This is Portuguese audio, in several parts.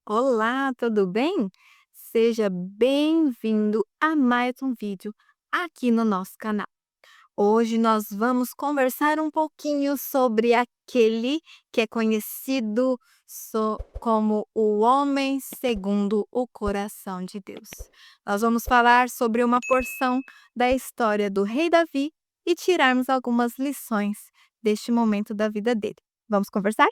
Olá, tudo bem? Seja bem-vindo a mais um vídeo aqui no nosso canal. Hoje nós vamos conversar um pouquinho sobre aquele que é conhecido como o homem segundo o coração de Deus. Nós vamos falar sobre uma porção da história do rei Davi e tirarmos algumas lições deste momento da vida dele. Vamos conversar?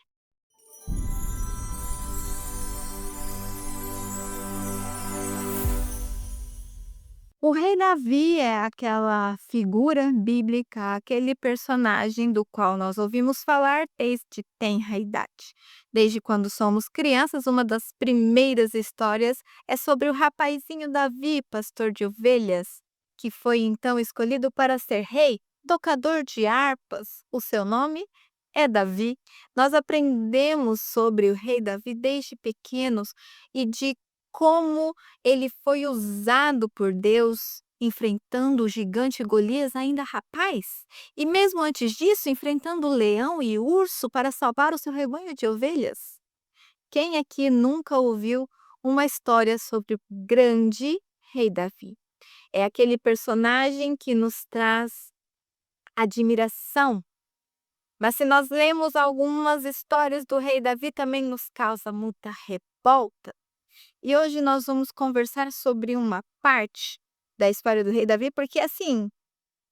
O rei Davi é aquela figura bíblica, aquele personagem do qual nós ouvimos falar desde tenra idade. Desde quando somos crianças, uma das primeiras histórias é sobre o rapazinho Davi, pastor de ovelhas, que foi então escolhido para ser rei, tocador de harpas. O seu nome é Davi. Nós aprendemos sobre o rei Davi desde pequenos e de como ele foi usado por Deus enfrentando o gigante Golias ainda rapaz, e mesmo antes disso enfrentando o leão e o urso para salvar o seu rebanho de ovelhas. Quem aqui nunca ouviu uma história sobre o grande rei Davi? É aquele personagem que nos traz admiração, mas se nós lemos algumas histórias do rei Davi também nos causa muita revolta. E hoje nós vamos conversar sobre uma parte da história do rei Davi, porque assim,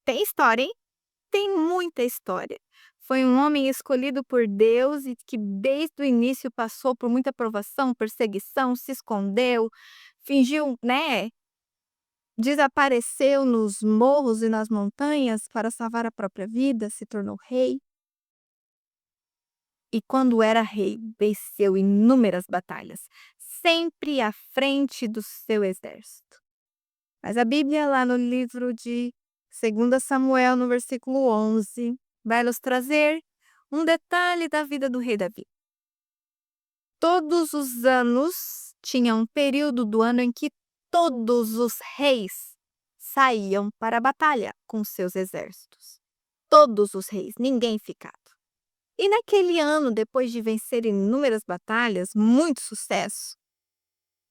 tem história, hein? Tem muita história. Foi um homem escolhido por Deus e que desde o início passou por muita provação, perseguição, se escondeu, fingiu, né? Desapareceu nos morros e nas montanhas para salvar a própria vida, se tornou rei. E quando era rei, venceu inúmeras batalhas, sempre à frente do seu exército. Mas a Bíblia, lá no livro de 2 Samuel, no versículo 11, vai nos trazer um detalhe da vida do rei Davi. Todos os anos tinha um período do ano em que todos os reis saíam para a batalha com seus exércitos. Todos os reis, ninguém ficava. E naquele ano, depois de vencer inúmeras batalhas, muito sucesso,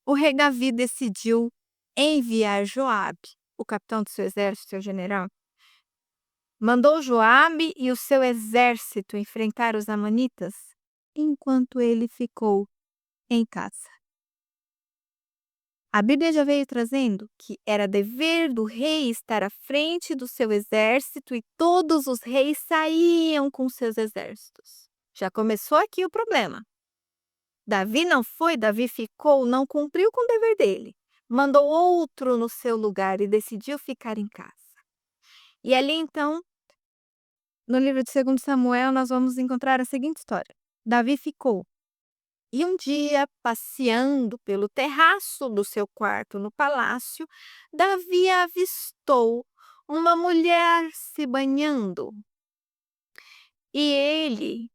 o rei Davi decidiu enviar Joabe, o capitão do seu exército, seu general. Mandou Joabe e o seu exército enfrentar os amonitas, enquanto ele ficou em casa. A Bíblia já veio trazendo que era dever do rei estar à frente do seu exército e todos os reis saíam com seus exércitos. Já começou aqui o problema. Davi não foi, Davi ficou, não cumpriu com o dever dele. Mandou outro no seu lugar e decidiu ficar em casa. E ali então, no livro de 2 Samuel, nós vamos encontrar a seguinte história. Davi ficou. E um dia, passeando pelo terraço do seu quarto no palácio, Davi avistou uma mulher se banhando. E ele,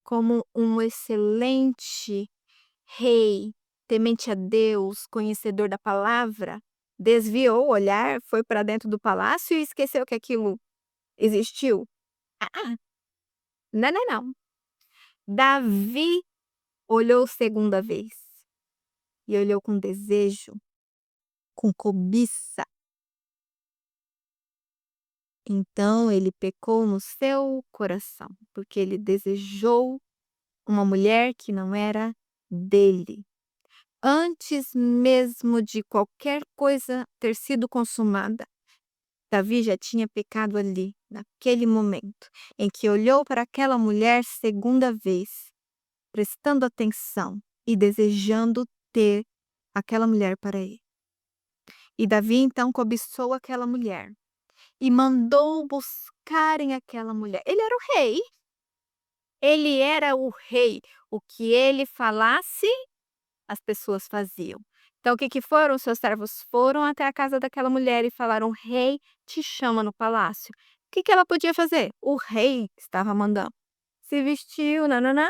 como um excelente rei, temente a Deus, conhecedor da palavra, desviou o olhar, foi para dentro do palácio e esqueceu que aquilo existiu? Ah, não, não, não. Davi olhou segunda vez e olhou com desejo, com cobiça. Então ele pecou no seu coração, porque ele desejou uma mulher que não era dele. Antes mesmo de qualquer coisa ter sido consumada, Davi já tinha pecado ali, naquele momento, em que olhou para aquela mulher segunda vez, prestando atenção e desejando ter aquela mulher para ele. E Davi então cobiçou aquela mulher e mandou buscarem aquela mulher. Ele era o rei. Ele era o rei. O que ele falasse, as pessoas faziam. Então, o que que foram? Os seus servos foram até a casa daquela mulher e falaram: "O rei te chama no palácio". O que que ela podia fazer? O rei estava mandando. Se vestiu, nananã,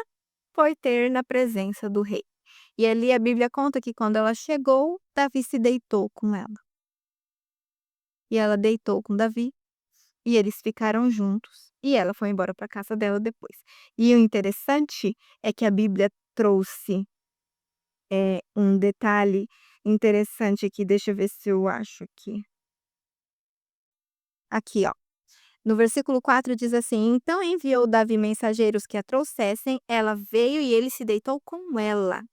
foi ter na presença do rei. E ali a Bíblia conta que quando ela chegou, Davi se deitou com ela. E ela deitou com Davi, e eles ficaram juntos, e ela foi embora para casa dela depois. E o interessante é que a Bíblia trouxe um detalhe interessante aqui, deixa eu ver se eu acho aqui. Aqui, ó. No versículo 4 diz assim: "Então enviou Davi mensageiros que a trouxessem, ela veio e ele se deitou com ela.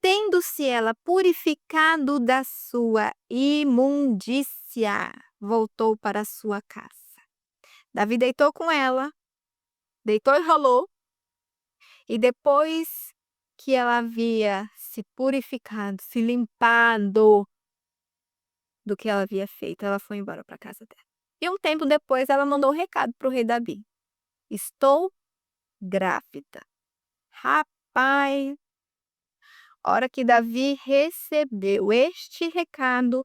Tendo-se ela purificado da sua imundícia, voltou para a sua casa." Davi deitou com ela, deitou e rolou, e depois que ela havia se purificado, se limpado do que ela havia feito, ela foi embora para casa dela. E um tempo depois ela mandou um recado para o rei Davi: "Estou grávida." Rapaz, a hora que Davi recebeu este recado,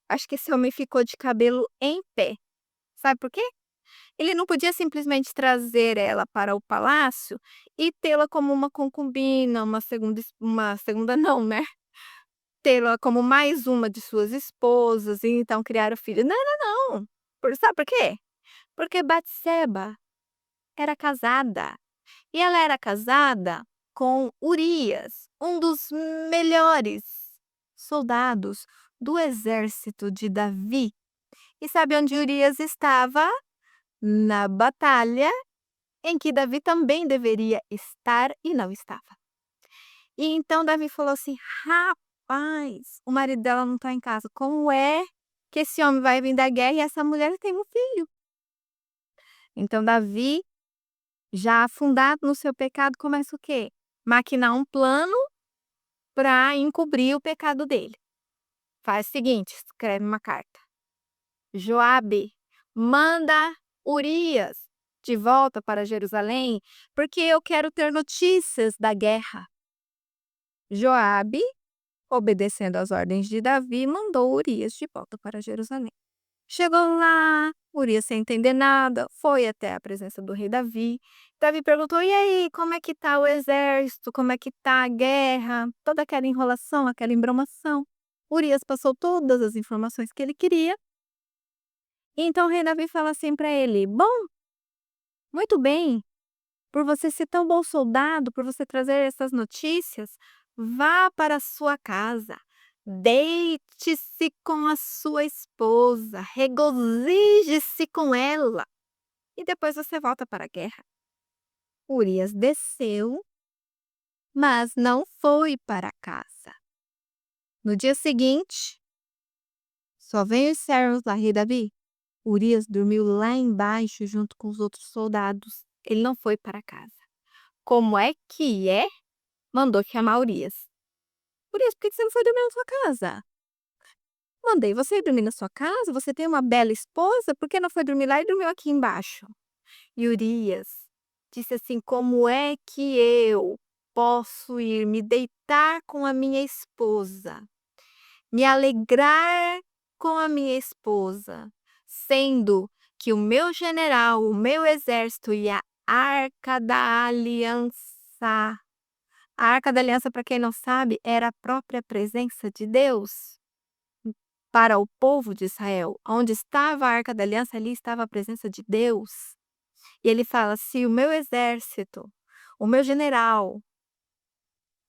acho que esse homem ficou de cabelo em pé. Sabe por quê? Ele não podia simplesmente trazer ela para o palácio e tê-la como uma concubina, uma segunda não, né, tê-la como mais uma de suas esposas e então criar o filho. Não, não, não. Sabe por quê? Porque Batseba era casada. E ela era casada com Urias, um dos melhores soldados do exército de Davi. E sabe onde Urias estava? Na batalha em que Davi também deveria estar e não estava. E então Davi falou assim: "Rapaz, o marido dela não está em casa. Como é que esse homem vai vir da guerra e essa mulher tem um filho?" Então Davi, já afundado no seu pecado, começa o quê? Maquinar um plano para encobrir o pecado dele. Faz o seguinte, escreve uma carta: "Joabe, manda Urias de volta para Jerusalém, porque eu quero ter notícias da guerra." Joabe, obedecendo às ordens de Davi, mandou Urias de volta para Jerusalém. Chegou lá, Urias sem entender nada, foi até a presença do rei Davi. Davi perguntou: "E aí, como é que tá o exército? Como é que tá a guerra?" Toda aquela enrolação, aquela embromação. Urias passou todas as informações que ele queria. E então o rei Davi fala assim para ele: "Bom, muito bem, por você ser tão bom soldado, por você trazer essas notícias, vá para a sua casa, deite-se com a sua esposa, regozije-se com ela e depois você volta para a guerra." Urias desceu, mas não foi para casa. No dia seguinte, só vem os servos lá: "Rei Davi, Urias dormiu lá embaixo junto com os outros soldados. Ele não foi para casa." Como é que é? Mandou chamar Urias. "Urias, por que você não foi dormir na sua casa? Mandei você ir dormir na sua casa, você tem uma bela esposa, por que não foi dormir lá e dormiu aqui embaixo?" E Urias disse assim: "Como é que eu posso ir me deitar com a minha esposa, me alegrar com a minha esposa, sendo que o meu general, o meu exército e a Arca da Aliança." A Arca da Aliança, para quem não sabe, era a própria presença de Deus para o povo de Israel. Onde estava a Arca da Aliança, ali estava a presença de Deus. E ele fala: "Se o meu exército, o meu general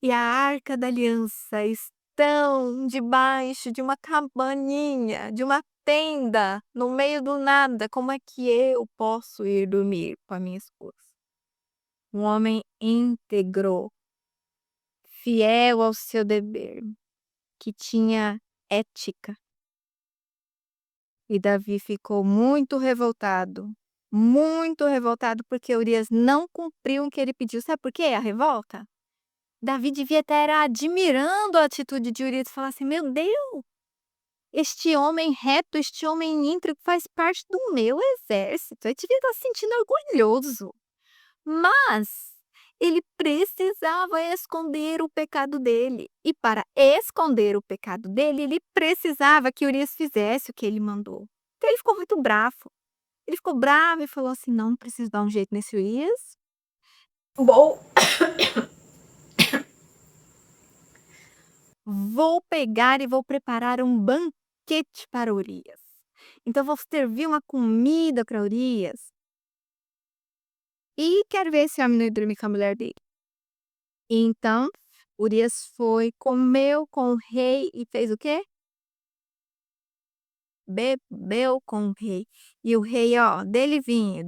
e a Arca da Aliança estão debaixo de uma cabaninha, de uma tenda, no meio do nada, como é que eu posso ir dormir com a minha esposa?" Um homem íntegro, fiel ao seu dever, que tinha ética. E Davi ficou muito revoltado porque Urias não cumpriu o que ele pediu. Sabe por quê? A revolta? Davi devia estar admirando a atitude de Urias e falar assim: "Meu Deus, este homem reto, este homem íntegro faz parte do meu exército." Ele devia estar se sentindo orgulhoso. Mas ele precisava esconder o pecado dele. E para esconder o pecado dele, ele precisava que Urias fizesse o que ele mandou. Então ele ficou muito bravo. Ele ficou bravo e falou assim: "Não, preciso dar um jeito nesse Urias. Vou, vou pegar e vou preparar um banquete para Urias. Então vou servir uma comida para Urias. E quero ver esse homem não ir dormir com a mulher dele." E então Urias foi, comeu com o rei e fez o quê? Bebeu com o rei. E o rei, ó, dele vinho,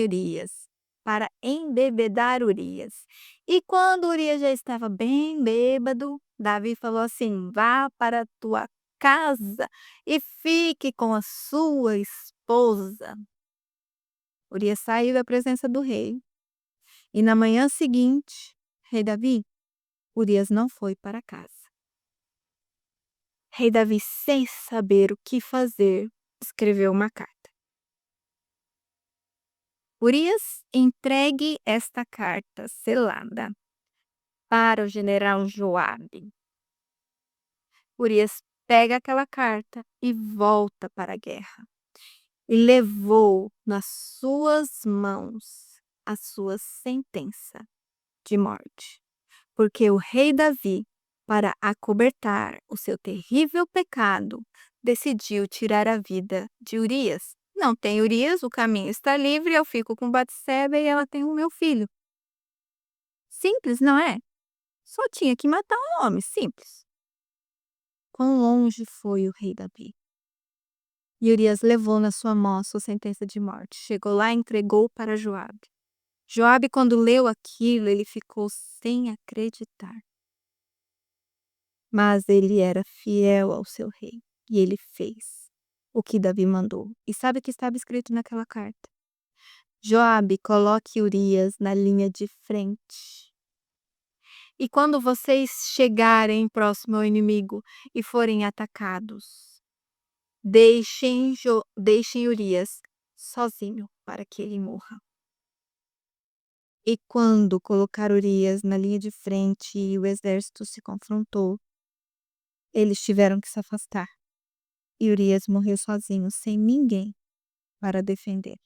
Urias, para embebedar Urias. E quando Urias já estava bem bêbado, Davi falou assim: vá para a tua casa e fique com a sua esposa. Urias saiu da presença do rei. E na manhã seguinte, rei Davi, Urias não foi para casa. Rei Davi, sem saber o que fazer, escreveu uma carta. Urias, entregue esta carta selada para o general Joabe. Urias pega aquela carta e volta para a guerra. E levou nas suas mãos a sua sentença de morte. Porque o rei Davi, para acobertar o seu terrível pecado, decidiu tirar a vida de Urias. Não tem Urias, o caminho está livre, eu fico com Batseba e ela tem o meu filho. Simples, não é? Só tinha que matar um homem, simples. Quão longe foi o rei Davi? E Urias levou na sua mão a sua sentença de morte. Chegou lá e entregou para Joabe. Joabe, quando leu aquilo, ele ficou sem acreditar. Mas ele era fiel ao seu rei e ele fez o que Davi mandou. E sabe o que estava escrito naquela carta? Joabe, coloque Urias na linha de frente. E quando vocês chegarem próximo ao inimigo e forem atacados, deixem Urias sozinho para que ele morra. E quando colocar Urias na linha de frente e o exército se confrontou, eles tiveram que se afastar. E Urias morreu sozinho, sem ninguém para defendê-lo,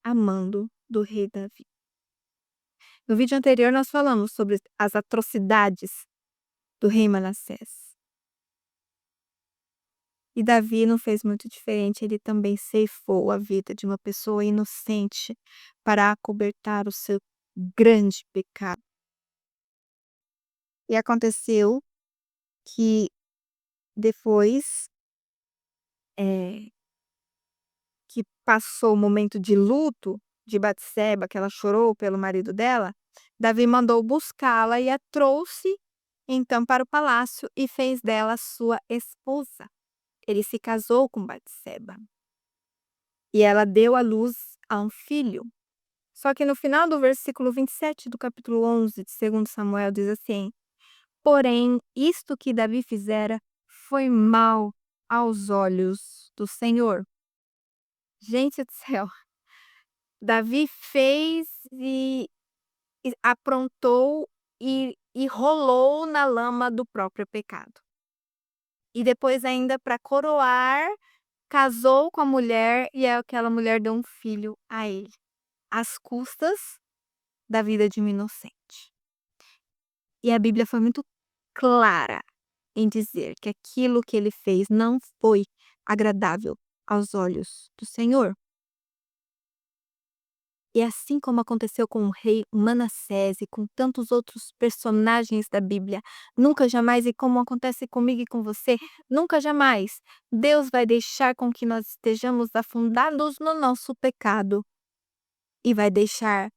a mando do rei Davi. No vídeo anterior nós falamos sobre as atrocidades do rei Manassés. E Davi não fez muito diferente, ele também ceifou a vida de uma pessoa inocente para acobertar o seu grande pecado. E aconteceu que depois que passou o momento de luto de Batseba, que ela chorou pelo marido dela, Davi mandou buscá-la e a trouxe então para o palácio e fez dela sua esposa. Ele se casou com Batseba. E ela deu à luz a um filho. Só que no final do versículo 27 do capítulo 11 de 2 Samuel diz assim: porém, isto que Davi fizera foi mal aos olhos do Senhor. Gente do céu, Davi fez e aprontou e rolou na lama do próprio pecado. E depois ainda para coroar, casou com a mulher e aquela mulher deu um filho a ele, às custas da vida de um inocente. E a Bíblia foi muito clara em dizer que aquilo que ele fez não foi agradável aos olhos do Senhor. E assim como aconteceu com o rei Manassés e com tantos outros personagens da Bíblia, nunca jamais, e como acontece comigo e com você, nunca jamais, Deus vai deixar com que nós estejamos afundados no nosso pecado e vai deixar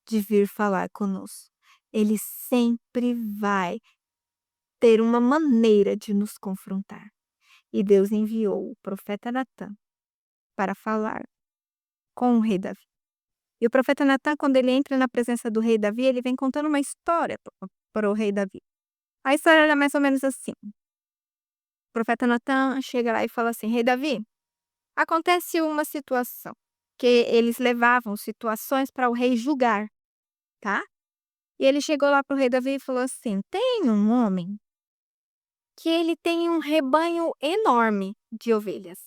de vir falar conosco. Ele sempre vai ter uma maneira de nos confrontar. E Deus enviou o profeta Natã para falar com o rei Davi. E o profeta Natã, quando ele entra na presença do rei Davi, ele vem contando uma história para o rei Davi. A história era mais ou menos assim. O profeta Natã chega lá e fala assim: rei Davi, acontece uma situação, que eles levavam situações para o rei julgar, tá? E ele chegou lá para o rei Davi e falou assim: tem um homem que ele tem um rebanho enorme de ovelhas,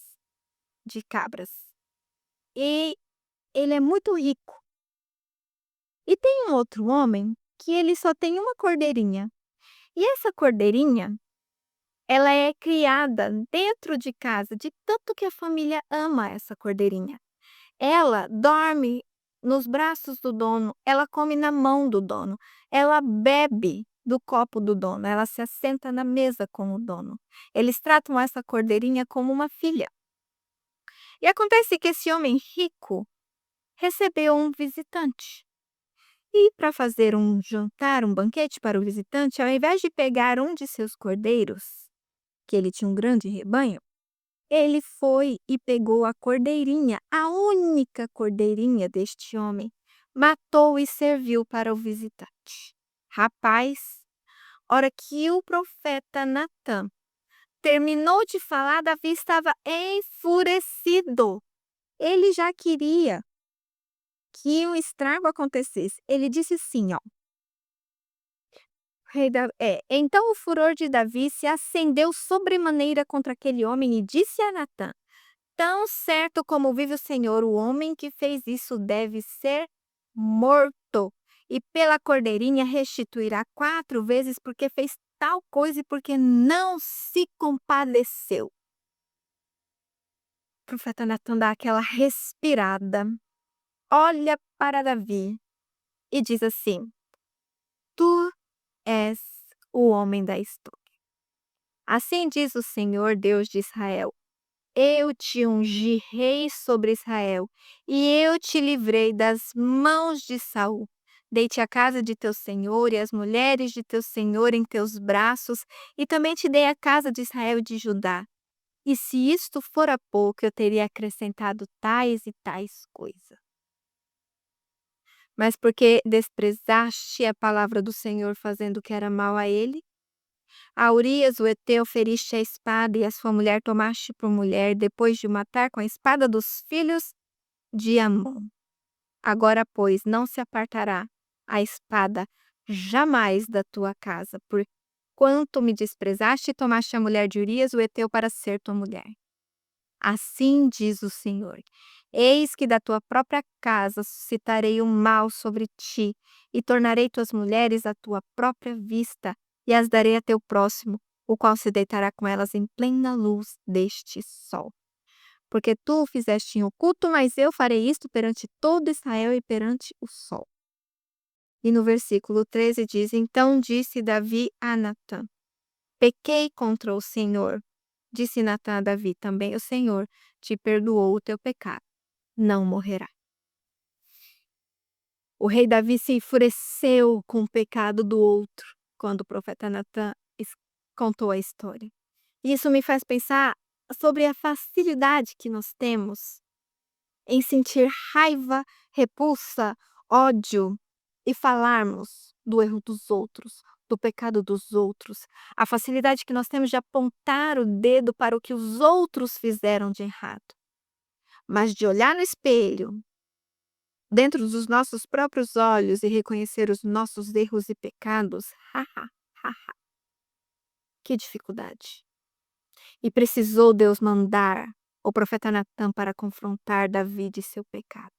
de cabras. E ele é muito rico. E tem um outro homem que ele só tem uma cordeirinha. E essa cordeirinha, ela é criada dentro de casa, de tanto que a família ama essa cordeirinha. Ela dorme nos braços do dono, ela come na mão do dono, ela bebe do copo do dono, ela se assenta na mesa com o dono. Eles tratam essa cordeirinha como uma filha. E acontece que esse homem rico recebeu um visitante. E para fazer um jantar, um banquete para o visitante, ao invés de pegar um de seus cordeiros, que ele tinha um grande rebanho, ele foi e pegou a cordeirinha, a única cordeirinha deste homem, matou e serviu para o visitante. Rapaz, hora que o profeta Natã terminou de falar, Davi estava enfurecido. Ele já queria que um estrago acontecesse. Ele disse assim, ó. Então o furor de Davi se acendeu sobremaneira contra aquele homem e disse a Natã: Tão certo como vive o Senhor, o homem que fez isso deve ser morto. E pela cordeirinha restituirá 4 vezes porque fez tal coisa e porque não se compadeceu. O profeta Natã dá aquela respirada, olha para Davi e diz assim: Tu és o homem da história. Assim diz o Senhor, Deus de Israel: Eu te ungi rei sobre Israel, e eu te livrei das mãos de Saul. Dei-te a casa de teu senhor e as mulheres de teu senhor em teus braços, e também te dei a casa de Israel e de Judá. E se isto fora pouco, eu teria acrescentado tais e tais coisas. Mas porque desprezaste a palavra do Senhor, fazendo o que era mal a ele, a Urias, o heteu, feriste a espada e a sua mulher tomaste por mulher, depois de o matar com a espada dos filhos de Amon. Agora, pois, não se apartará a espada jamais da tua casa, por quanto me desprezaste e tomaste a mulher de Urias, o heteu, para ser tua mulher. Assim diz o Senhor: Eis que da tua própria casa suscitarei o mal sobre ti, e tornarei tuas mulheres à tua própria vista, e as darei a teu próximo, o qual se deitará com elas em plena luz deste sol. Porque tu o fizeste em oculto, mas eu farei isto perante todo Israel e perante o sol. E no versículo 13 diz: Então disse Davi a Natã: Pequei contra o Senhor. Disse Natã a Davi: Também o Senhor te perdoou o teu pecado. Não morrerá. O rei Davi se enfureceu com o pecado do outro quando o profeta Natã contou a história. Isso me faz pensar sobre a facilidade que nós temos em sentir raiva, repulsa, ódio e falarmos do erro dos outros, do pecado dos outros. A facilidade que nós temos de apontar o dedo para o que os outros fizeram de errado. Mas de olhar no espelho, dentro dos nossos próprios olhos e reconhecer os nossos erros e pecados, haha, haha, que dificuldade. E precisou Deus mandar o profeta Natã para confrontar Davi de seu pecado.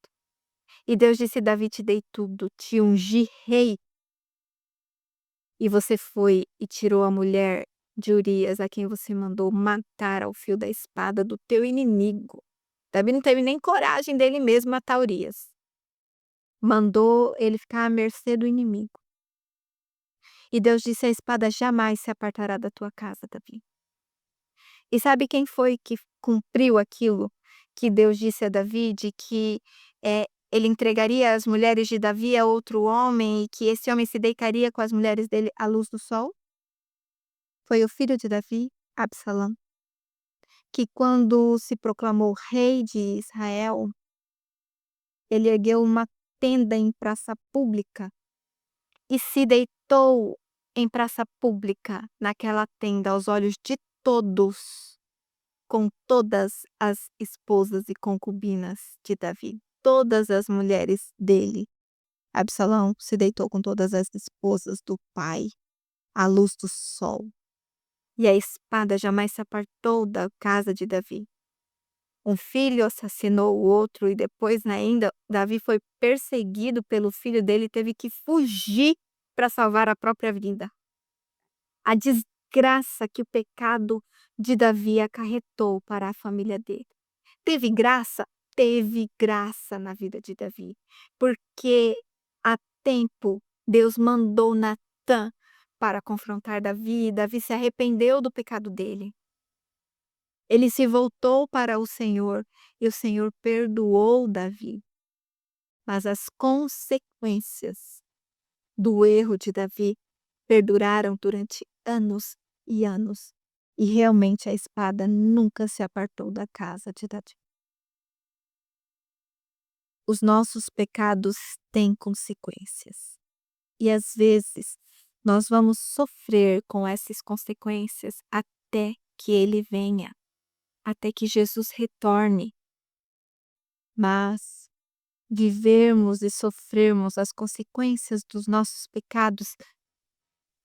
E Deus disse: Davi, te dei tudo, te ungi rei. E você foi e tirou a mulher de Urias, a quem você mandou matar ao fio da espada do teu inimigo. Davi não teve nem coragem dele mesmo matar Urias. Mandou ele ficar à mercê do inimigo. E Deus disse: a espada jamais se apartará da tua casa, Davi. E sabe quem foi que cumpriu aquilo que Deus disse a Davi, de que ele entregaria as mulheres de Davi a outro homem e que esse homem se deitaria com as mulheres dele à luz do sol? Foi o filho de Davi, Absalão, que quando se proclamou rei de Israel, ele ergueu uma tenda em praça pública e se deitou em praça pública, naquela tenda, aos olhos de todos, com todas as esposas e concubinas de Davi, todas as mulheres dele. Absalão se deitou com todas as esposas do pai, à luz do sol. E a espada jamais se apartou da casa de Davi. Um filho assassinou o outro e depois ainda Davi foi perseguido pelo filho dele e teve que fugir para salvar a própria vida. A desgraça que o pecado de Davi acarretou para a família dele. Teve graça? Teve graça na vida de Davi, porque há tempo Deus mandou Natã para confrontar Davi, Davi se arrependeu do pecado dele. Ele se voltou para o Senhor e o Senhor perdoou Davi. Mas as consequências do erro de Davi perduraram durante anos e anos. E realmente a espada nunca se apartou da casa de Davi. Os nossos pecados têm consequências. E às vezes nós vamos sofrer com essas consequências até que ele venha, até que Jesus retorne. Mas vivermos e sofrermos as consequências dos nossos pecados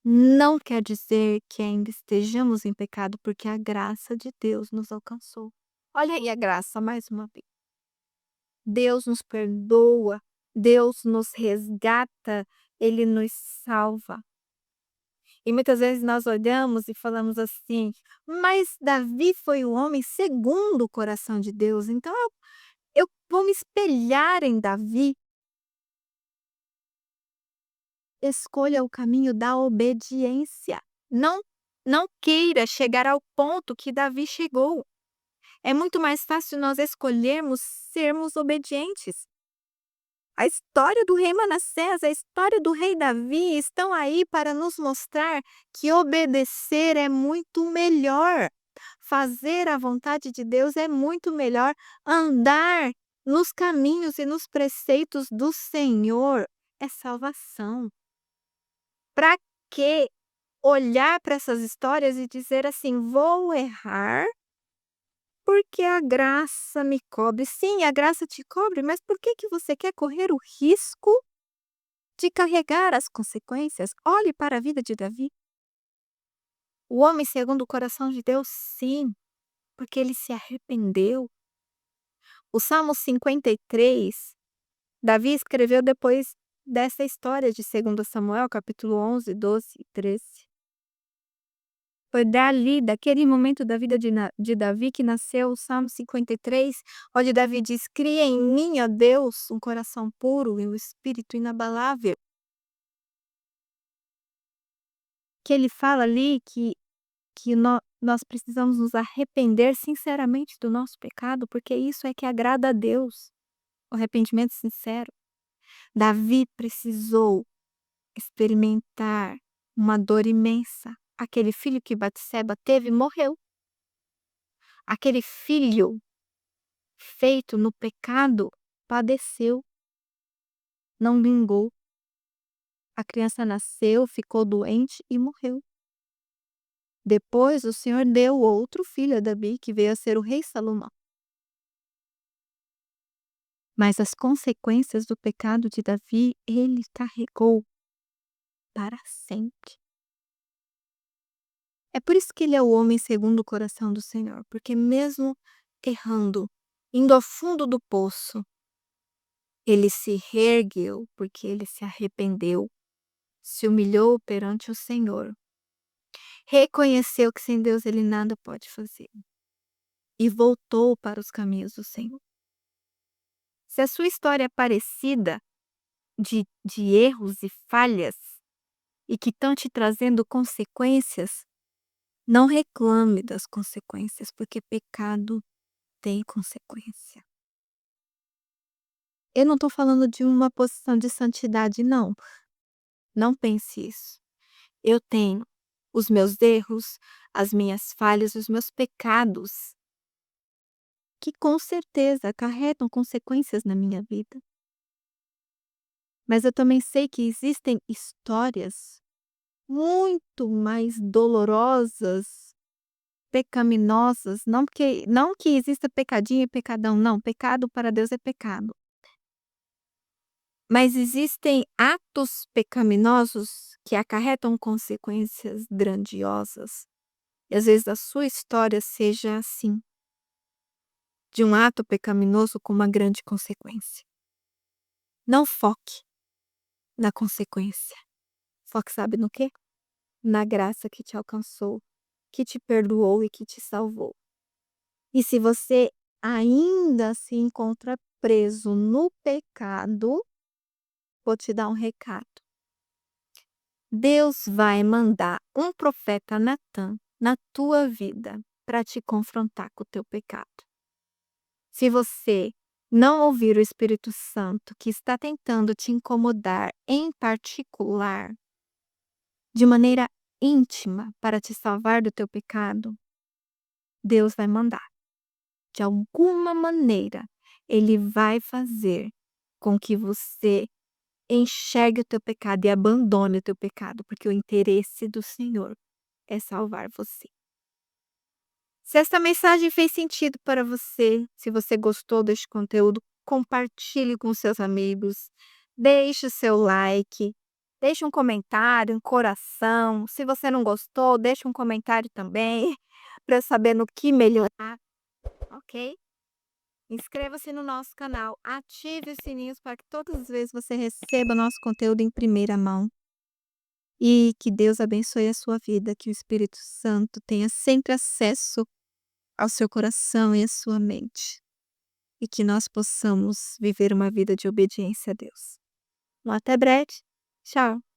não quer dizer que ainda estejamos em pecado, porque a graça de Deus nos alcançou. Olha aí a graça mais uma vez. Deus nos perdoa, Deus nos resgata, Ele nos salva. E muitas vezes nós olhamos e falamos assim: mas Davi foi o homem segundo o coração de Deus, então eu vou me espelhar em Davi. Escolha o caminho da obediência. Não queira chegar ao ponto que Davi chegou. É muito mais fácil nós escolhermos sermos obedientes. A história do rei Manassés, a história do rei Davi estão aí para nos mostrar que obedecer é muito melhor. Fazer a vontade de Deus é muito melhor. Andar nos caminhos e nos preceitos do Senhor é salvação. Para que olhar para essas histórias e dizer assim: vou errar porque a graça me cobre? Sim, a graça te cobre, mas por que que você quer correr o risco de carregar as consequências? Olhe para a vida de Davi. O homem segundo o coração de Deus, sim, porque ele se arrependeu. O Salmo 53, Davi escreveu depois dessa história de 2 Samuel, capítulo 11, 12 e 13. Foi dali, daquele momento da vida de Davi, que nasceu o Salmo 53, onde Davi diz: cria em mim, ó Deus, um coração puro e um espírito inabalável. Que ele fala ali que nós precisamos nos arrepender sinceramente do nosso pecado, porque isso é que agrada a Deus, o arrependimento sincero. Davi precisou experimentar uma dor imensa. Aquele filho que Batseba teve morreu. Aquele filho feito no pecado padeceu, não vingou. A criança nasceu, ficou doente e morreu. Depois o Senhor deu outro filho a Davi, que veio a ser o rei Salomão. Mas as consequências do pecado de Davi, ele carregou para sempre. É por isso que ele é o homem segundo o coração do Senhor, porque mesmo errando, indo ao fundo do poço, ele se reergueu, porque ele se arrependeu, se humilhou perante o Senhor, reconheceu que sem Deus ele nada pode fazer e voltou para os caminhos do Senhor. Se a sua história é parecida de erros e falhas e que estão te trazendo consequências, não reclame das consequências, porque pecado tem consequência. Eu não estou falando de uma posição de santidade, não. Não pense isso. Eu tenho os meus erros, as minhas falhas, os meus pecados, que com certeza acarretam consequências na minha vida. Mas eu também sei que existem histórias muito mais dolorosas, pecaminosas, não que exista pecadinho e pecadão, não, pecado para Deus é pecado. Mas existem atos pecaminosos que acarretam consequências grandiosas. E às vezes a sua história seja assim, de um ato pecaminoso com uma grande consequência. Não foque na consequência. Foque, sabe no quê? Na graça que te alcançou, que te perdoou e que te salvou. E se você ainda se encontra preso no pecado, vou te dar um recado. Deus vai mandar um profeta Natã na tua vida para te confrontar com o teu pecado. Se você não ouvir o Espírito Santo que está tentando te incomodar em particular, de maneira íntima para te salvar do teu pecado, Deus vai mandar. De alguma maneira, Ele vai fazer com que você enxergue o teu pecado e abandone o teu pecado, porque o interesse do Senhor é salvar você. Se esta mensagem fez sentido para você, se você gostou deste conteúdo, compartilhe com seus amigos, deixe o seu like, deixe um comentário, um coração. Se você não gostou, deixe um comentário também, para eu saber no que melhorar, ok? Inscreva-se no nosso canal, ative os sininhos para que todas as vezes você receba nosso conteúdo em primeira mão. E que Deus abençoe a sua vida, que o Espírito Santo tenha sempre acesso ao seu coração e à sua mente. E que nós possamos viver uma vida de obediência a Deus. Até breve. Tchau.